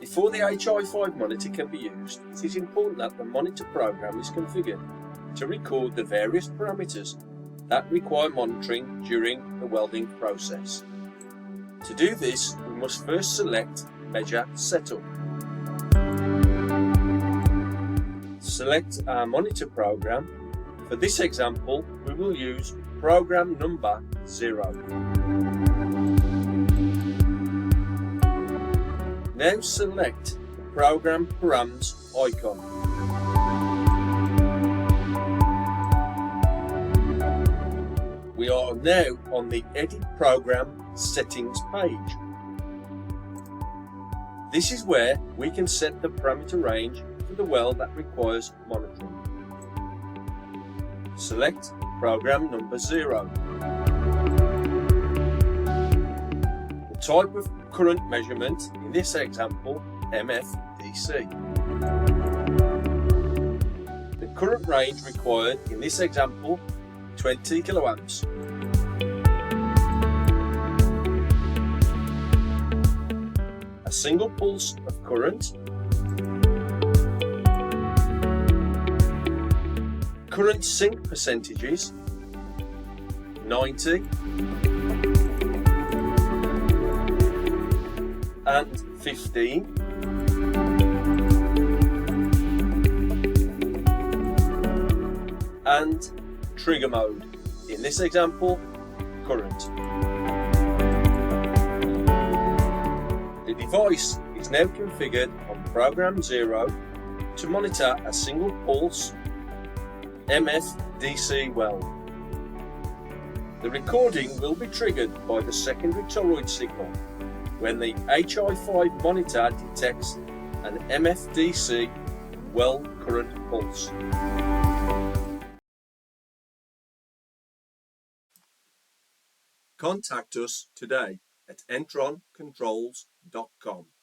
Before the Hi5 monitor can be used, it is important that the monitor program is configured to record the various parameters that require monitoring during the welding process. To do this, we must first select Measure Setup. Select our monitor program. For this example, we will use program number 0. Now select the Program Params icon. We are now on the Edit Program Settings page. This is where we can set the parameter range for the weld that requires monitoring. Select Program number 0. The type of current measurement, in this example, MFDC. The current range required, in this example, 20 kiloamps. A single pulse of current. Current sink percentages, 90 and 15. And trigger mode, in this example, current. The device is now configured on program 0 to monitor a single pulse MFDC weld. The recording will be triggered by the secondary toroid signal when the Hi5 monitor detects an MFDC weld current pulse. Contact us today at entroncontrols.com.